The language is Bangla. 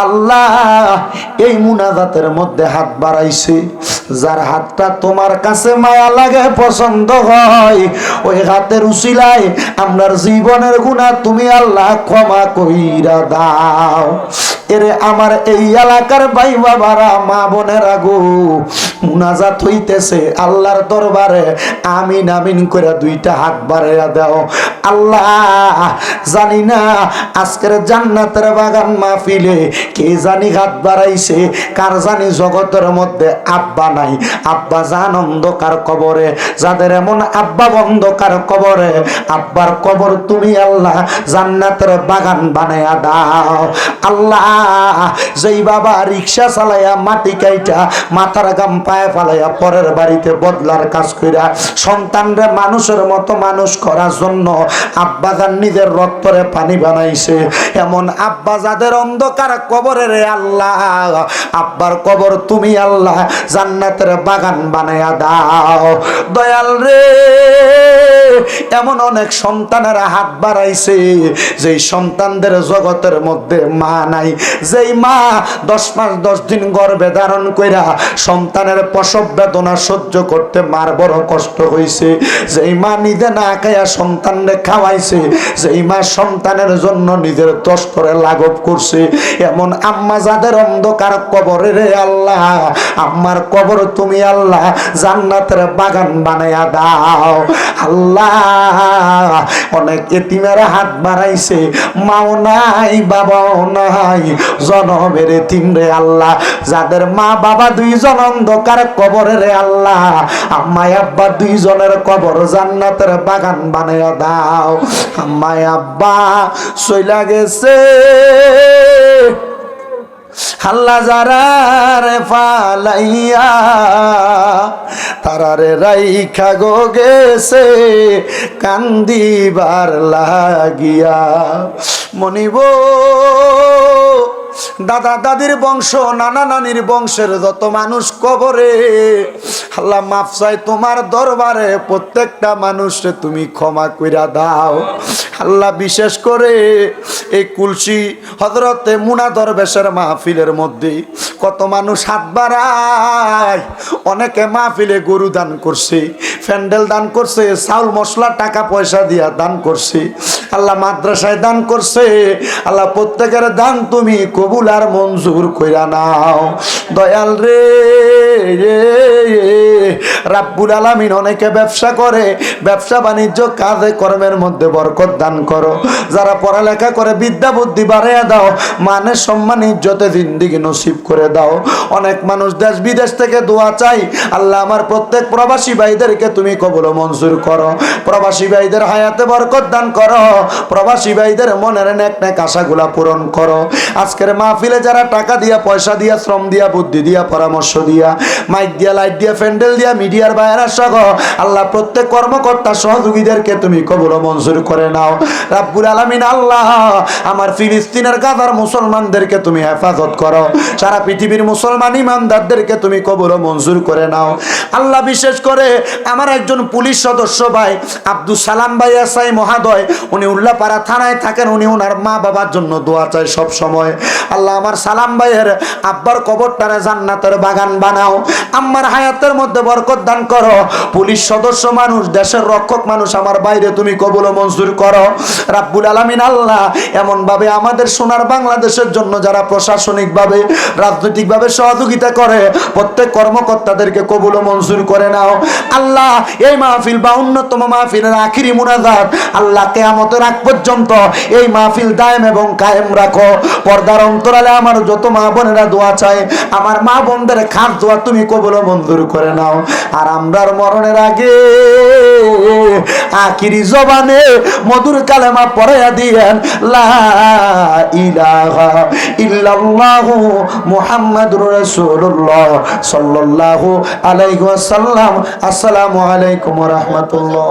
আল্লাহ এই মুনাজাতের মধ্যে হাত বাড়াইছে, যার হাতটা তোমার কাছে মায়া লাগে, পছন্দ হয়, ওই হাতের উসিলায় আমরার জীবনের গুনাহ তুমি আল্লাহ ক্ষমা কইরা দাও। এরে আমার এই এলাকার ভাই বাবারা, মা বোনেরা গো, মুনাজাত হইতেছে আল্লাহর দরবারে, আমিন আমিন করে দুইটা হাত বাড়াইয়া দাও। আল্লাহ জানি না আজকের জান্নাতের বাগান মাহফিলে কে জানি হাত বাড়াইছে, কার জানি জগতের মধ্যে আব্বা নাই, আব্বা জান অন্ধকার কবরে, যাদের এমন আব্বা অন্ধকার কবরে, আব্বার কবর তুমি আল্লাহ জান্নাতের বাগান বানায়া দাও। আল্লাহ যেই বাবা রিক্সা চালাইয়া মাটি কাইটা মাথার গাম পায়ে ফালাইয়া পরের বাড়িতে বদলার কাজ কইরা সন্তানরে মানুষের মতো মানুষ করার জন্য আব্বা জান নিজের রক্তরে পানি বানাইছে, এমন আব্বা যাদের অন্ধকার কবরে রে আল্লাহ, আব্বার কবর তুমি আল্লাহ জান্নাতের বাগান বানায়া দাও। দয়াল রে, এমন অনেক সন্তানেরা হাত বাড়াইছে যেই সন্তানদের জগতের মধ্যে মা নাই, যেই মা 10 মাস 10 দিন গর্ভে ধারণ কইরা সন্তানের প্রসব বেদনা সহ্য করতে মার বড় কষ্ট হইছে, যেই মা নিজে না খাইয়া সন্তানরে খাওয়াইছে, যেই মা সন্তানের জন্য নিজের দস্তরে লাঘব করছে, এমন আম্মা যাদের অন্ধকার কবরে রে আল্লাহ, আম্মার কবর তুমি আল্লাহ জান্নাতের বাগান বানায়া দাও। আল্লাহ অনেক এতিমেরা হাত বাড়াইছে, মাও নাই বাবাও নাই, জনমের এতিম রে আল্লাহ, যাদের মা বাবা দুইজন অন্ধকার কবরে রে আল্লাহ, আম্মা আব্বা দুইজনের কবর জান্নাতের বাগান বানায়া দাও। আম্মা আব্বা চইলা গেছে আল্লাহ যারা রে ফালাইয়া, তারারে রাইখা গো গেছে কান্দিবার লাগিয়া। মনিব দাদা দাদির বংশ, নানা নানির বংশের যত মানুষ কবরে, আল্লাহ মাফ চাই তোমার দরবারে, প্রত্যেকটা মানুষে তুমি ক্ষমা কইরা দাও। আল্লাহ বিশেষ করে এই কুলসি হযরতে মুনা দরবেশের মাহফিলের মধ্যে কত মানুষ হাত বাড়ায়, অনেকে মাহফিলে গরু দান করছে, প্যান্ডেল দান করছে, চাউল মশলা টাকা পয়সা দিয়া দান করছে, আল্লাহ মাদ্রাসায় দান করছে। আল্লাহ প্রত্যেকের দান তুমি কবুল আর মঞ্জুর কইরা নাও। দয়াল রে, রাব্বুল আলামিন অনেকে ব্যবসা করে, ব্যবসা বাণিজ্য কাজে কর্মের মধ্যে বরকত দান করো, যারা পড়ালেখা করে বিদ্যা বুদ্ধি বাড়াইয়া দাও, মানে সম্মান ইজ্জতে জিন্দেগি নসিব করে দাও। অনেক মানুষ দেশ বিদেশ থেকে দোয়া চাই, আল্লাহ আমার প্রত্যেক প্রবাসী ভাইদেরকে তুমি কবুল মঞ্জুর করো, প্রবাসী ভাইদের হায়াতে বরকত দান করো, প্রবাসী ভাইদের মনের নেক নেক আশাগুলা পূরণ করো। আজকের মাহফিলে যারা টাকা দিয়া, পয়সা দিয়া, শ্রম দিয়া, বুদ্ধি দিয়া, পরামর্শ দিয়া, মাইক দিয়া, লাইট দিয়া, প্যান্ডেল দিয়া, মিডিয়ার বাইরে সহ আল্লাহ প্রত্যেক কর্মকর্তা সহযোগীদেরকে তুমি কবুল মঞ্জুর করে নাও। রাব্বুল আলামিন আল্লাহ আমার ফিলিস্তিনের গাজার মুসলমানদেরকে তুমি হেফাজত করো, সারা পৃথিবীর মুসলমান ইমানদারদেরকে তুমি কবুল মঞ্জুর করে নাও। আল্লাহ বিশেষ করে আমার একজন পুলিশ সদস্য ভাই আব্দুল সালাম ভাই এসআই মহাদয়, উনি উল্লাপাড়া থানায় থাকেন, উনি ওনার মা বাবার জন্য দোয়া চায় সব সময়। আল্লাহ আমার সালাম ভাইয়ের আব্বার কবরটারে জান্নাতের বাগান বানাও, আম্মার হায়াতের মধ্যে বরকত দান করো। পুলিশ সদস্য মানুষ, দেশের রক্ষক মানুষ, আমার বাইরে তুমি কবুল মঞ্জুর করো। রাব্বুল আলামিন আল্লাহ এমন ভাবে আমাদের সোনার বাংলাদেশের জন্য যারা প্রশাসনিক ভাবে, রাজনৈতিক ভাবে সহযোগিতা করে, প্রত্যেক কর্মকর্তাদেরকে কবুল মঞ্জুর করে নাও। আল্লাহ এই মাহফিল বা অন্যতম মাহফিলের আখিরি মুনাজাত, আল্লাহ কিয়ামতের আগ পর্যন্ত এই মাহফিল দায়েম এবং কায়েম রাখো। পর্দার অন্তরালে আমার যত মা বোনেরা দোয়া চায়, আমার মা বোনদের খাস দোয়া তুমি কবুল মঞ্জুর করে নাও। আর আমরার মরণের আগে আখিরি জবানে মধুর কালেমা পড়াইয়া দিয়েন, লা ইলাহা ইল্লাল্লাহু মুহাম্মাদুর রাসূলুল্লাহ সাল্লাল্লাহু আলাইহি ওয়াসাল্লাম। আসসালামু আলাইকুম ওয়া রাহমাতুল্লাহ।